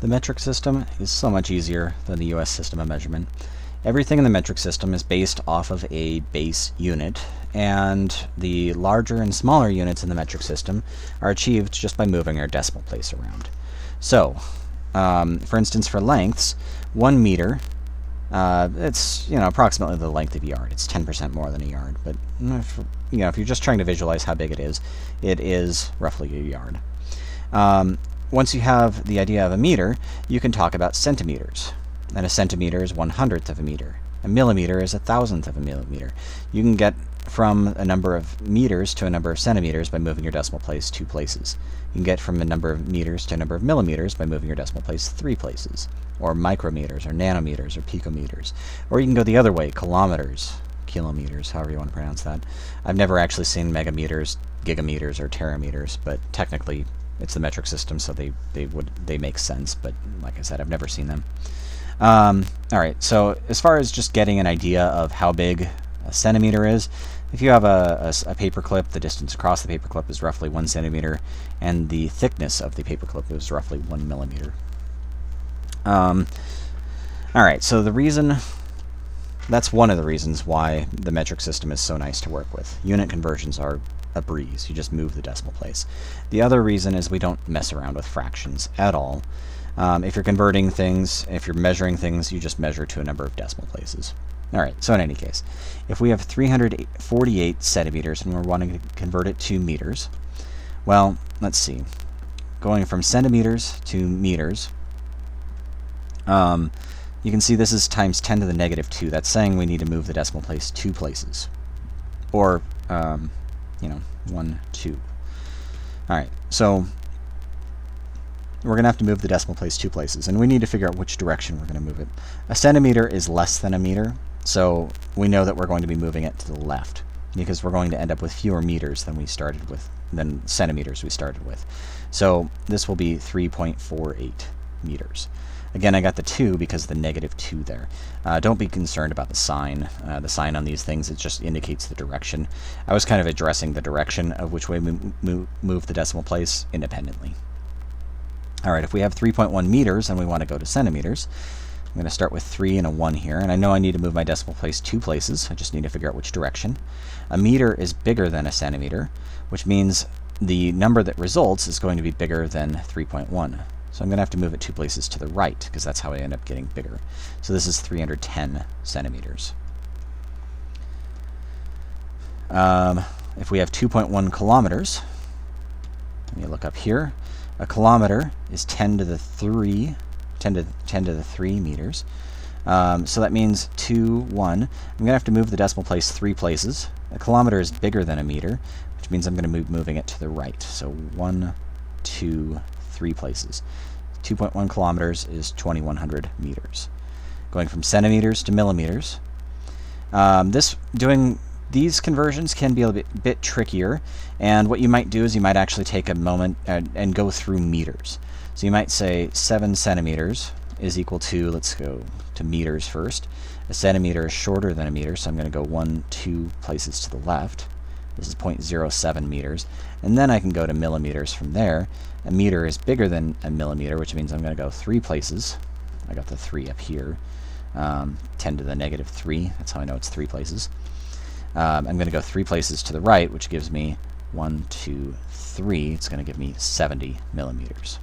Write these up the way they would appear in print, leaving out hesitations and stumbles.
The metric system is so much easier than the US system of measurement. Everything in the metric system is based off of a base unit, and the larger and smaller units in the metric system are achieved just by moving our decimal place around. So, for instance, for lengths, 1 meter, it's approximately the length of a yard. It's 10% more than a yard, but if you're just trying to visualize how big it is roughly a yard. Once you have the idea of a meter, you can talk about centimeters. And a centimeter is 1/100th of a meter. A millimeter is 1,000th of a millimeter. You can get from a number of meters to a number of centimeters by moving your decimal place 2 places. You can get from a number of meters to a number of millimeters by moving your decimal place 3 places. Or micrometers, or nanometers, or picometers. Or you can go the other way, kilometers, kilometers, however you want to pronounce that. I've never actually seen megameters, gigameters, or terameters, but technically it's the metric system, so they make sense, but like I said, I've never seen them. Alright, so as far as just getting an idea of how big a centimeter is, if you have a paper clip, the distance across the paper clip is roughly 1 centimeter, and the thickness of the paper clip is roughly 1 millimeter. Alright, so that's one of the reasons why the metric system is so nice to work with. Unit conversions are a breeze. You just move the decimal place. The other reason is we don't mess around with fractions at all. If you're converting things, if you're measuring things, you just measure to a number of decimal places. Alright, so in any case, if we have 348 centimeters and we're wanting to convert it to meters, well, let's see. Going from centimeters to meters, you can see this is times 10 to the negative 2. That's saying we need to move the decimal place 2 places. Or, 1, 2. Alright, so we're going to have to move the decimal place 2 places, and we need to figure out which direction we're going to move it. A centimeter is less than a meter, so we know that we're going to be moving it to the left, because we're going to end up with fewer meters than centimeters we started with. So this will be 3.48 meters. Again, I got the 2 because of the negative 2 there. Don't be concerned about the sign. The sign on these things, it just indicates the direction. I was kind of addressing the direction of which way we move the decimal place independently. Alright, if we have 3.1 meters and we want to go to centimeters, I'm going to start with 3 and a 1 here, and I know I need to move my decimal place 2 places. I just need to figure out which direction. A meter is bigger than a centimeter, which means the number that results is going to be bigger than 3.1. So I'm going to have to move it 2 places to the right, because that's how I end up getting bigger. So this is 310 centimeters. If we have 2.1 kilometers, let me look up here. A kilometer is 10 to the 3 meters. So that means 2, 1. I'm going to have to move the decimal place 3 places. A kilometer is bigger than a meter, which means I'm going to be moving it to the right. So 1, 2, 3 places. 2.1 kilometers is 2,100 meters. Going from centimeters to millimeters. Doing these conversions can be a bit trickier, and what you might do is you might actually take a moment and go through meters. So you might say 7 centimeters is equal to, let's go to meters first. A centimeter is shorter than a meter, so I'm going to go 1, 2 places to the left. This is 0.07 meters, and then I can go to millimeters from there. A meter is bigger than a millimeter, which means I'm going to go 3 places. I got the 3 up here. 10 to the negative 3, that's how I know it's 3 places. I'm going to go 3 places to the right, which gives me 1, 2, 3. It's going to give me 70 millimeters.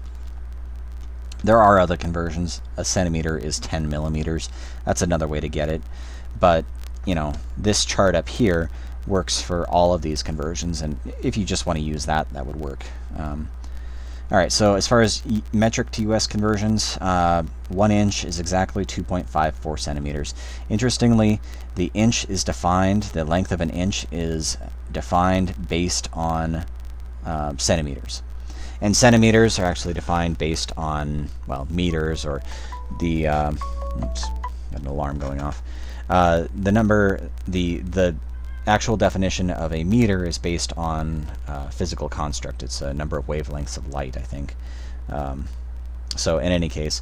There are other conversions. A centimeter is 10 millimeters. That's another way to get it. But, this chart up here works for all of these conversions, and if you just want to use that, that would work. Alright, so as far as metric to US conversions, 1 inch is exactly 2.54 centimeters. Interestingly, the inch is defined, the length of an inch is defined based on centimeters. And centimeters are actually defined based on, well, meters, or the, oops, got an alarm going off. The actual definition of a meter is based on physical construct. It's a number of wavelengths of light, I think. So in any case,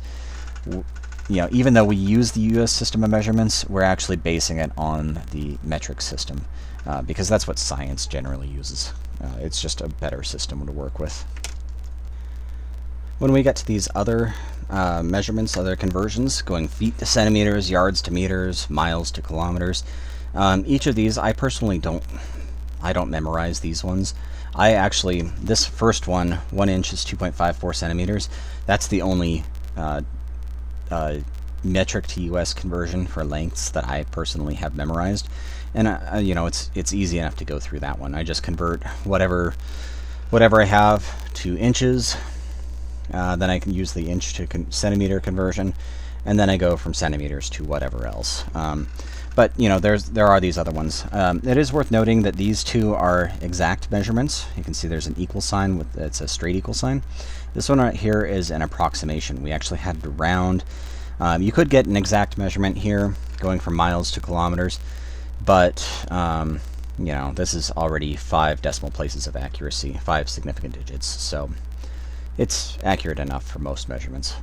even though we use the US system of measurements, we're actually basing it on the metric system, because that's what science generally uses. It's just a better system to work with. When we get to these other measurements, other conversions, going feet to centimeters, yards to meters, miles to kilometers. Each of these, I personally don't memorize these ones. This first one, 1 inch is 2.54 centimeters. That's the only metric to US conversion for lengths that I personally have memorized. And it's easy enough to go through that one. I just convert whatever I have to inches. Then I can use the inch to centimeter conversion, and then I go from centimeters to whatever else. But there are these other ones. It is worth noting that these two are exact measurements. You can see there's an equal sign it's a straight equal sign. This one right here is an approximation. We actually had to round. You could get an exact measurement here, going from miles to kilometers, but this is already 5 decimal places of accuracy, 5 significant digits, so it's accurate enough for most measurements.